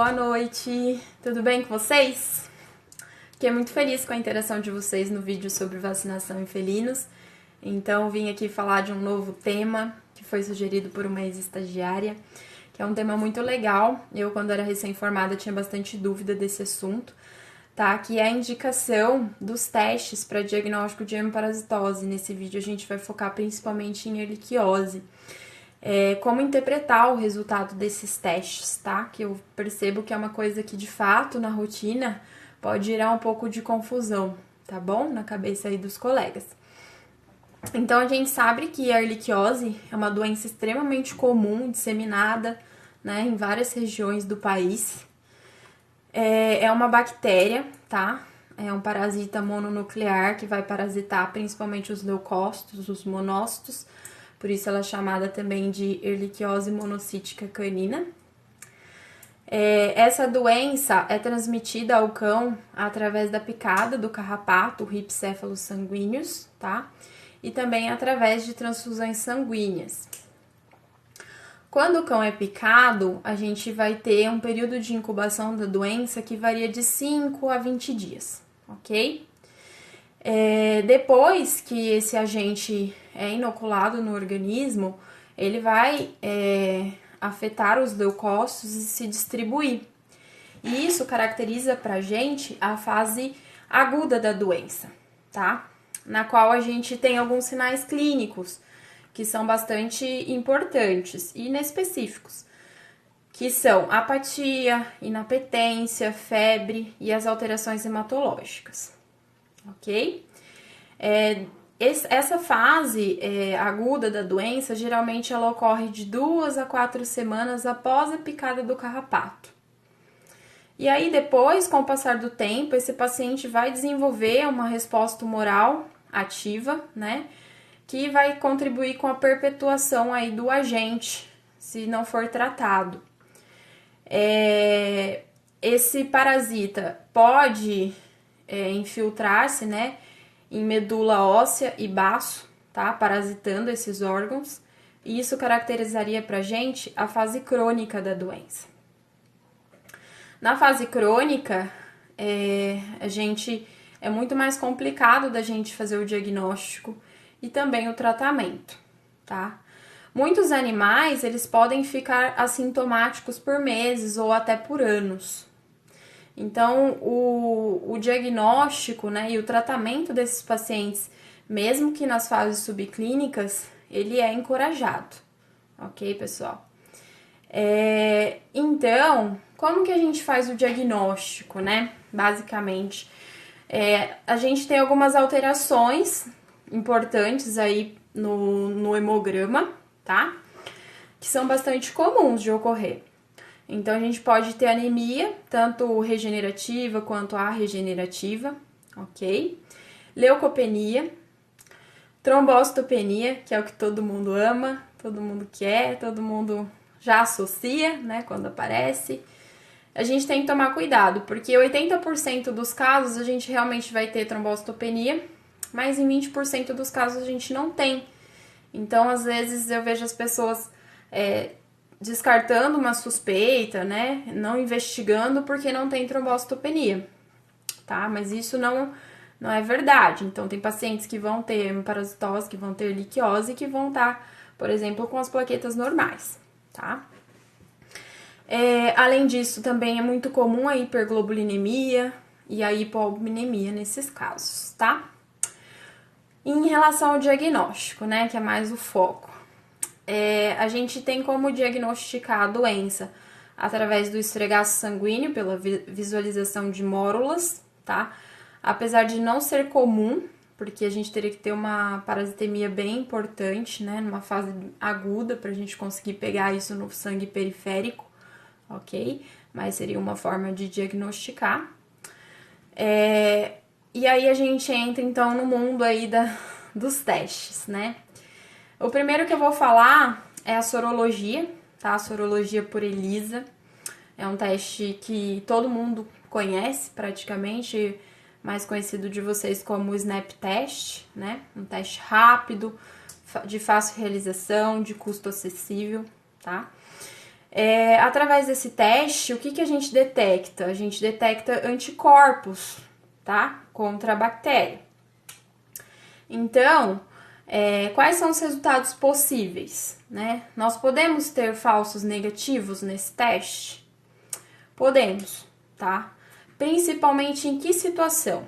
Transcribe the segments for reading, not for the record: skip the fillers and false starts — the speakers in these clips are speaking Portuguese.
boa noite! Tudo bem com vocês? Fiquei muito feliz com a interação de vocês no vídeo sobre vacinação em felinos. Então vim aqui falar de um novo tema que foi sugerido por uma ex-estagiária, que é um tema muito legal. Eu, quando era recém-formada, tinha bastante dúvida desse assunto, tá? Que é a indicação dos testes para diagnóstico de hemoparasitose. Nesse vídeo a gente vai focar principalmente em erliquiose. Como interpretar o resultado desses testes, tá? Que eu percebo que é uma coisa que, de fato, na rotina, pode gerar um pouco de confusão, tá bom? Na cabeça aí dos colegas. Então, a gente sabe que a erliquiose é uma doença extremamente comum, disseminada, né, em várias regiões do país. É uma bactéria, tá? É um parasita mononuclear que vai parasitar principalmente os leucócitos, os monócitos. Por isso ela é chamada também de erliquiose monocítica canina. Essa doença é transmitida ao cão através da picada do carrapato, o Rhipicephalus sanguineus, tá? E também através de transfusões sanguíneas. Quando o cão é picado, a gente vai ter um período de incubação da doença que varia de 5 a 20 dias, ok? Depois que esse agente é inoculado no organismo, ele vai afetar os leucócitos e se distribuir. E isso caracteriza pra gente a fase aguda da doença, tá? Na qual a gente tem alguns sinais clínicos que são bastante importantes e inespecíficos, que são apatia, inapetência, febre e as alterações hematológicas, ok? Essa fase aguda da doença, geralmente ela ocorre de 2 a 4 semanas após a picada do carrapato. E aí depois, com o passar do tempo, esse paciente vai desenvolver uma resposta tumoral ativa, né? Que vai contribuir com a perpetuação aí do agente, se não for tratado. Esse parasita pode infiltrar-se, né, em medula óssea e baço, tá? Parasitando esses órgãos. E isso caracterizaria pra gente a fase crônica da doença. Na fase crônica, é muito mais complicado da gente fazer o diagnóstico e também o tratamento, tá? Muitos animais, eles podem ficar assintomáticos por meses ou até por anos. Então, o diagnóstico, né, e o tratamento desses pacientes, mesmo que nas fases subclínicas, ele é encorajado, ok, pessoal? Então, como que a gente faz o diagnóstico, né? Basicamente, a gente tem algumas alterações importantes aí no hemograma, tá? Que são bastante comuns de ocorrer. Então, a gente pode ter anemia, tanto regenerativa quanto arregenerativa, ok? Leucopenia, trombocitopenia, que é o que todo mundo ama, todo mundo quer, todo mundo já associa, né, quando aparece. A gente tem que tomar cuidado, porque 80% dos casos a gente realmente vai ter trombocitopenia, mas em 20% dos casos a gente não tem. Então, às vezes, eu vejo as pessoas descartando uma suspeita, né? Não investigando porque não tem trombocitopenia, tá? Mas isso não é verdade. Então, tem pacientes que vão ter hemoparasitose, que vão ter erliquiose e que vão estar, por exemplo, com as plaquetas normais, tá? Além disso, também é muito comum a hiperglobulinemia e a hipoalbuminemia nesses casos, tá? Em relação ao diagnóstico, né, que é mais o foco, a gente tem como diagnosticar a doença através do esfregaço sanguíneo, pela visualização de mórulas, tá? Apesar de não ser comum, porque a gente teria que ter uma parasitemia bem importante, né, numa fase aguda, pra gente conseguir pegar isso no sangue periférico, ok? Mas seria uma forma de diagnosticar. E aí a gente entra, então, no mundo aí dos testes, né? O primeiro que eu vou falar é a sorologia, tá? A sorologia por ELISA. É um teste que todo mundo conhece, praticamente, mais conhecido de vocês como o SNAP test, né? Um teste rápido, de fácil realização, de custo acessível, tá? Através desse teste, o que a gente detecta? A gente detecta anticorpos, tá? Contra a bactéria. Então, quais são os resultados possíveis, né? Nós podemos ter falsos negativos nesse teste? Podemos, tá? Principalmente em que situação?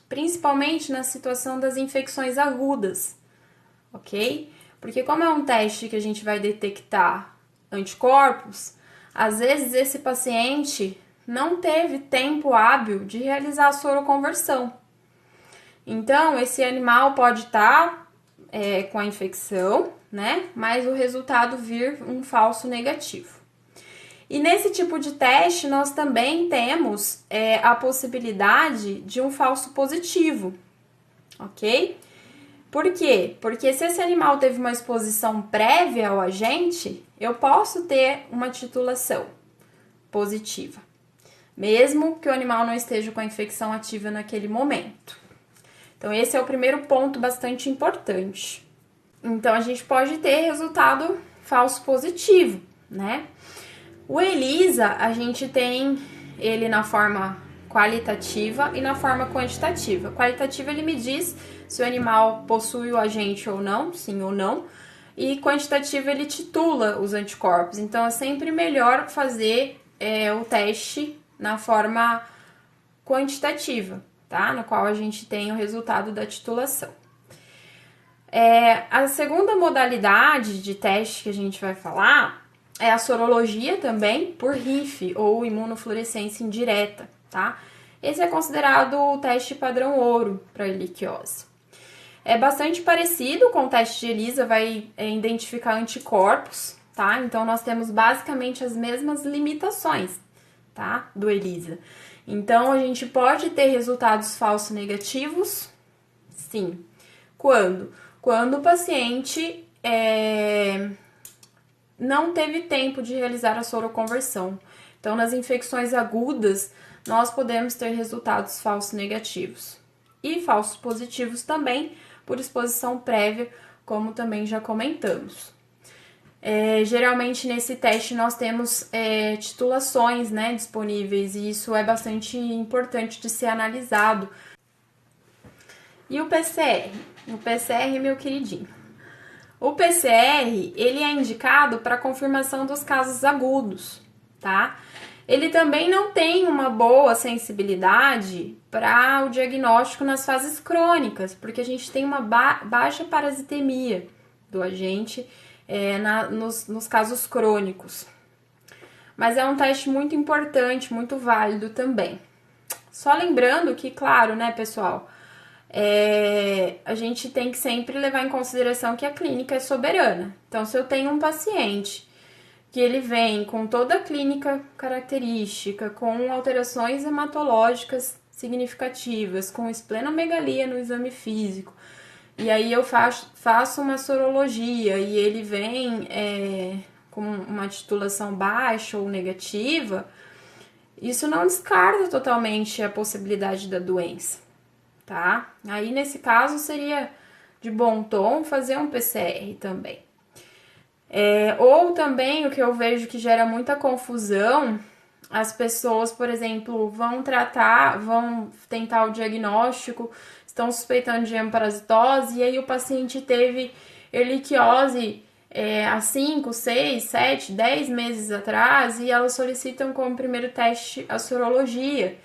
Principalmente na situação das infecções agudas, ok? Porque como é um teste que a gente vai detectar anticorpos, às vezes esse paciente não teve tempo hábil de realizar a soroconversão. Então, esse animal pode estar com a infecção, né? Mas o resultado vir um falso negativo. E nesse tipo de teste, nós também temos a possibilidade de um falso positivo, ok? Por quê? Porque se esse animal teve uma exposição prévia ao agente, eu posso ter uma titulação positiva, mesmo que o animal não esteja com a infecção ativa naquele momento. Então, esse é o primeiro ponto bastante importante. Então, a gente pode ter resultado falso positivo, né? O ELISA, a gente tem ele na forma qualitativa e na forma quantitativa. Qualitativa, ele me diz se o animal possui o agente ou não, sim ou não. E quantitativa, ele titula os anticorpos. Então, é sempre melhor fazer o teste na forma quantitativa, tá? No qual a gente tem o resultado da titulação. A segunda modalidade de teste que a gente vai falar é a sorologia também por RIF, ou imunofluorescência indireta, tá? Esse é considerado o teste padrão ouro para erliquiose. É bastante parecido com o teste de ELISA, vai identificar anticorpos, tá? Então, nós temos basicamente as mesmas limitações, tá? Do ELISA. Então, a gente pode ter resultados falsos negativos? Sim. Quando? Quando o paciente não teve tempo de realizar a soroconversão. Então, nas infecções agudas, nós podemos ter resultados falsos negativos. E falsos positivos também, por exposição prévia, como também já comentamos. Geralmente, nesse teste, nós temos titulações, né, disponíveis, e isso é bastante importante de ser analisado. E o PCR? O PCR, meu queridinho. O PCR, ele é indicado para confirmação dos casos agudos, tá? Ele também não tem uma boa sensibilidade para o diagnóstico nas fases crônicas, porque a gente tem uma baixa parasitemia do agente nos casos crônicos. Mas é um teste muito importante, muito válido também. Só lembrando que, claro, né, pessoal, a gente tem que sempre levar em consideração que a clínica é soberana. Então, se eu tenho um paciente que ele vem com toda a clínica característica, com alterações hematológicas significativas, com esplenomegalia no exame físico, e aí eu faço uma sorologia e ele vem com uma titulação baixa ou negativa, isso não descarta totalmente a possibilidade da doença, tá? Aí, nesse caso, seria de bom tom fazer um PCR também. Ou também, o que eu vejo que gera muita confusão, as pessoas, por exemplo, vão tentar o diagnóstico, estão suspeitando de hemoparasitose, e aí o paciente teve erliquiose há 5, 6, 7, 10 meses atrás, e elas solicitam como primeiro teste a sorologia.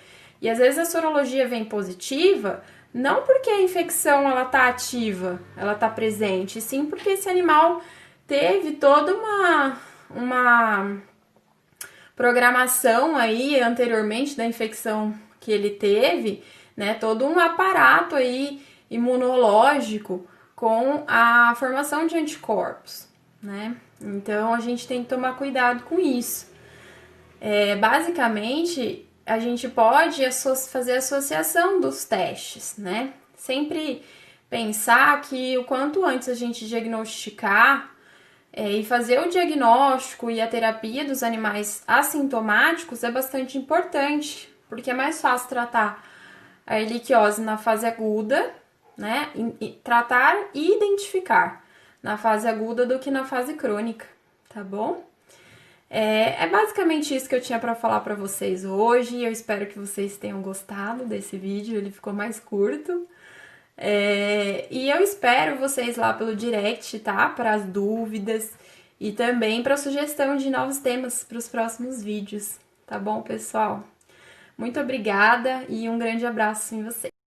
E às vezes a sorologia vem positiva, não porque a infecção ela tá ativa, ela tá presente, sim porque esse animal teve toda uma programação aí anteriormente da infecção que ele teve, né? Todo um aparato aí imunológico com a formação de anticorpos, né? Então a gente tem que tomar cuidado com isso. Basicamente, a gente pode fazer associação dos testes, né? Sempre pensar que o quanto antes a gente diagnosticar e fazer o diagnóstico e a terapia dos animais assintomáticos é bastante importante, porque é mais fácil tratar a erliquiose na fase aguda, né? Tratar e identificar na fase aguda do que na fase crônica, tá bom? É basicamente isso que eu tinha para falar para vocês hoje. Eu espero que vocês tenham gostado desse vídeo, ele ficou mais curto. E eu espero vocês lá pelo direct, tá? Para as dúvidas e também para sugestão de novos temas para os próximos vídeos, tá bom, pessoal? Muito obrigada e um grande abraço em vocês.